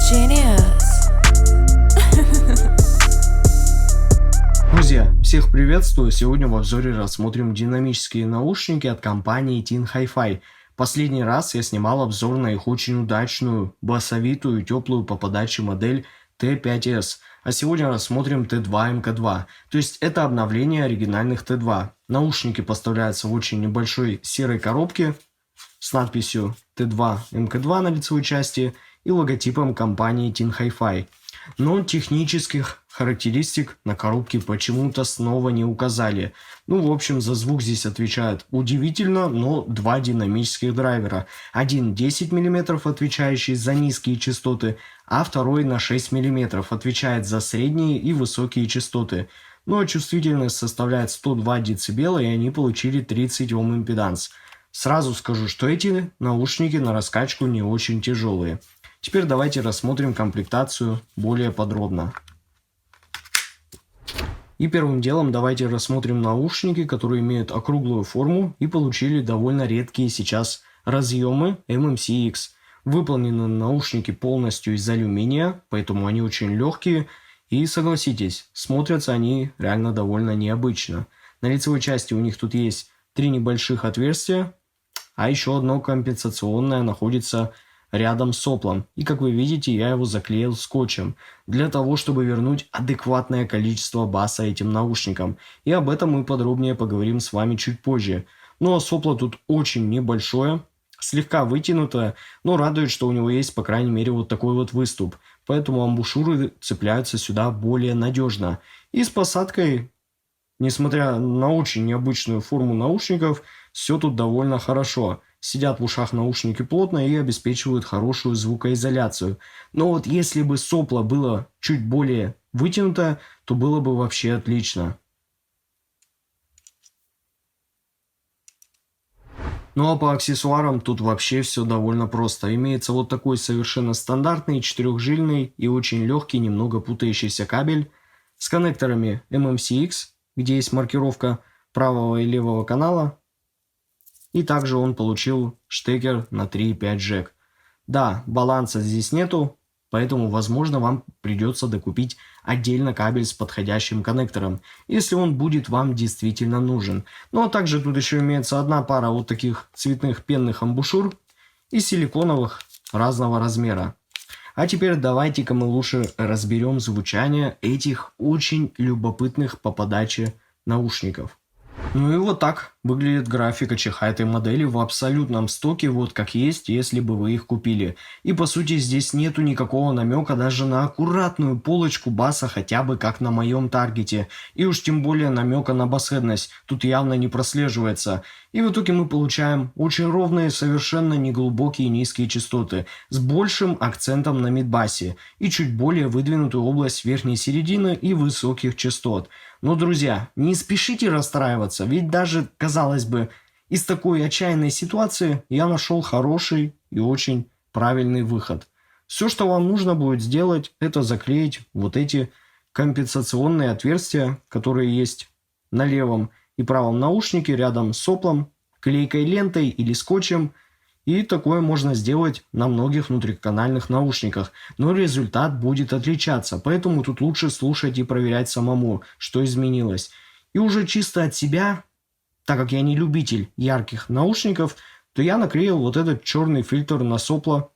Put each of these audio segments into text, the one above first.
Genius. Друзья, всех приветствую! Сегодня в обзоре рассмотрим динамические наушники от компании Team Hi-Fi. Последний раз я снимал обзор на их очень удачную, басовитую, теплую по подаче модель T5S. А сегодня рассмотрим T2 MK2. То есть это обновление оригинальных T2. Наушники поставляются в очень небольшой серой коробке с надписью T2 MK2 на лицевой части и логотипом компании Team Hi-Fi. Но технических характеристик на коробке почему-то снова не указали. В общем, за звук здесь отвечают удивительно, но два динамических драйвера. Один 10 мм, отвечающий за низкие частоты, а второй на 6 мм, отвечает за средние и высокие частоты. А чувствительность составляет 102 дБ, и они получили 30 Ом импеданс. Сразу скажу, что эти наушники на раскачку не очень тяжелые. Теперь давайте рассмотрим комплектацию более подробно. И первым делом давайте рассмотрим наушники, которые имеют округлую форму и получили довольно редкие сейчас разъемы MMC-X. Выполнены наушники полностью из алюминия, поэтому они очень легкие. И согласитесь, смотрятся они реально довольно необычно. На лицевой части у них тут есть 3 небольших отверстия, а еще одно компенсационное находится рядом с соплом. И как вы видите, я его заклеил скотчем, для того, чтобы вернуть адекватное количество баса этим наушникам. И об этом мы подробнее поговорим с вами чуть позже. А сопло тут очень небольшое, слегка вытянутое, но радует, что у него есть, по крайней мере, вот такой вот выступ. Поэтому амбушюры цепляются сюда более надежно. И с посадкой, несмотря на очень необычную форму наушников, все тут довольно хорошо. Сидят в ушах наушники плотно и обеспечивают хорошую звукоизоляцию. Но вот если бы сопло было чуть более вытянуто, то было бы вообще отлично. А по аксессуарам тут вообще все довольно просто. Имеется вот такой совершенно стандартный 4-жильный и очень легкий, немного путающийся кабель с коннекторами MMC-X, где есть маркировка правого и левого канала. И также он получил штекер на 3.5 джек. Да, баланса здесь нету, поэтому, возможно, вам придется докупить отдельно кабель с подходящим коннектором, если он будет вам действительно нужен. А также тут еще имеется одна пара вот таких цветных пенных амбушюр и силиконовых разного размера. А теперь давайте-ка мы лучше разберем звучание этих очень любопытных по подаче наушников. И вот так выглядит графика чеха этой модели в абсолютном стоке, вот как есть, если бы вы их купили. И по сути здесь нету никакого намека даже на аккуратную полочку баса, хотя бы как на моем таргете. И уж тем более намека на басхедность тут явно не прослеживается. И в итоге мы получаем очень ровные, совершенно неглубокие низкие частоты с большим акцентом на мидбасе и чуть более выдвинутую область верхней середины и высоких частот. Но, друзья, не спешите расстраиваться, ведь даже, казалось бы, из такой отчаянной ситуации я нашел хороший и очень правильный выход. Все, что вам нужно будет сделать, это заклеить вот эти компенсационные отверстия, которые есть на левом и правом наушнике рядом с соплом, клейкой лентой или скотчем. И такое можно сделать на многих внутриканальных наушниках, но результат будет отличаться, поэтому тут лучше слушать и проверять самому, что изменилось. И уже чисто от себя, так как я не любитель ярких наушников, то я наклеил вот этот черный фильтр на сопло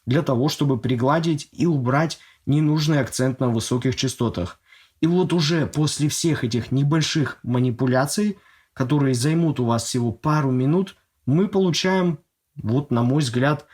для того, чтобы пригладить и убрать ненужный акцент на высоких частотах. И вот уже после всех этих небольших манипуляций, которые займут у вас всего пару минут, мы получаем, вот на мой взгляд,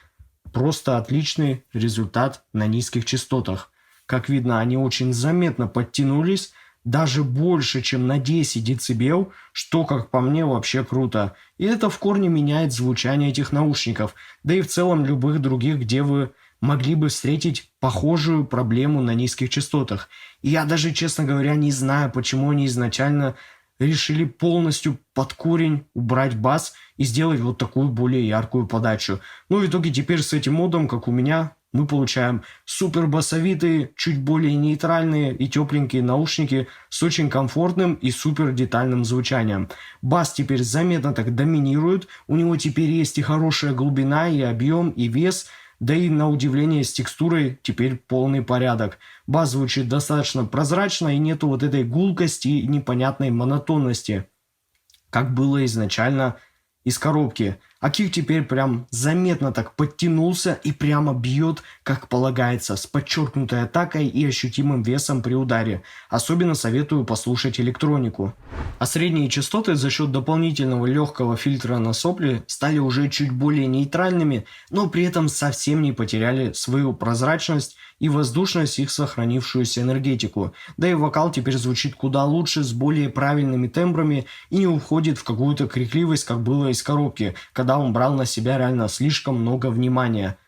просто отличный результат на низких частотах. Как видно, они очень заметно подтянулись, даже больше, чем на 10 дБ, что, как по мне, вообще круто. И это в корне меняет звучание этих наушников, да и в целом любых других, где вы могли бы встретить похожую проблему на низких частотах. И я даже, честно говоря, не знаю, почему они изначально решили полностью под корень убрать бас и сделать вот такую более яркую подачу. В итоге теперь с этим модом, как у меня, мы получаем супер басовитые, чуть более нейтральные и тепленькие наушники с очень комфортным и супер детальным звучанием. Бас теперь заметно так доминирует, у него теперь есть и хорошая глубина, и объем, и вес. Да и на удивление с текстурой теперь полный порядок. Бас звучит достаточно прозрачно и нету вот этой гулкости и непонятной монотонности, как было изначально из коробки. А кик теперь прям заметно так подтянулся и прямо бьет, как полагается, с подчеркнутой атакой и ощутимым весом при ударе. Особенно советую послушать электронику. А средние частоты за счет дополнительного легкого фильтра на сопли стали уже чуть более нейтральными, но при этом совсем не потеряли свою прозрачность и воздушность, их сохранившуюся энергетику. Да и вокал теперь звучит куда лучше, с более правильными тембрами и не уходит в какую-то крикливость, как было из коробки, когда он брал на себя реально слишком много внимания.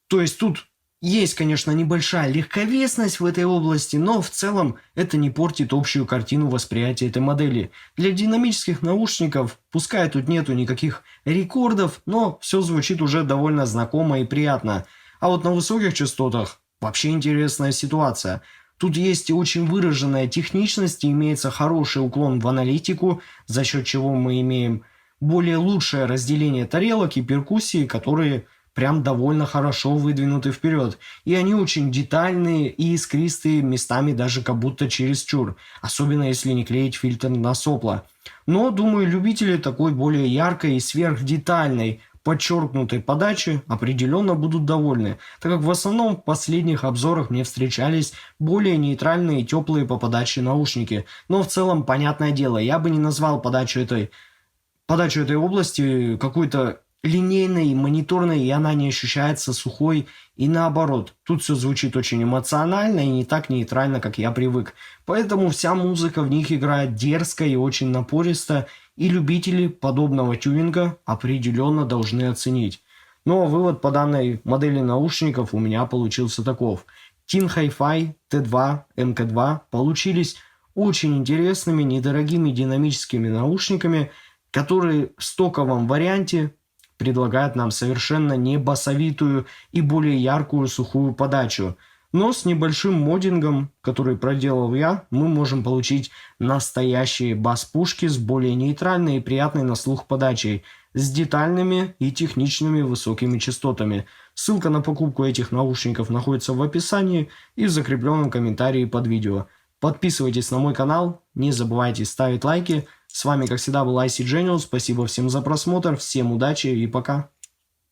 То есть тут есть, конечно, небольшая легковесность в этой области, но в целом это не портит общую картину восприятия этой модели. Для динамических наушников, пускай тут нету никаких рекордов, но все звучит уже довольно знакомо и приятно. А вот на высоких частотах вообще интересная ситуация. Тут есть и очень выраженная техничность, и имеется хороший уклон в аналитику, за счет чего мы имеем более лучшее разделение тарелок и перкуссии, которые прям довольно хорошо выдвинуты вперед. И они очень детальные и искристые, местами даже как будто чересчур, особенно если не клеить фильтр на сопла. Но, думаю, любители такой более яркой и сверхдетальной, подчеркнутой подачи определенно будут довольны, так как в основном в последних обзорах мне встречались более нейтральные и теплые по подаче наушники. Но в целом, понятное дело, я бы не назвал подачу этой области какой-то линейной, мониторной, и она не ощущается сухой, и наоборот. Тут все звучит очень эмоционально и не так нейтрально, как я привык. Поэтому вся музыка в них играет дерзко и очень напористо, и любители подобного тюнинга определенно должны оценить. Но вывод по данной модели наушников у меня получился таков. Teen Hi-Fi T2, MK2 получились очень интересными, недорогими динамическими наушниками, которые в стоковом варианте предлагают нам совершенно не басовитую и более яркую сухую подачу. Но с небольшим моддингом, который проделал я, мы можем получить настоящие бас-пушки с более нейтральной и приятной на слух подачей, с детальными и техничными высокими частотами. Ссылка на покупку этих наушников находится в описании и в закрепленном комментарии под видео. Подписывайтесь на мой канал, не забывайте ставить лайки. С вами, как всегда, был IC Genius. Спасибо всем за просмотр, всем удачи и пока.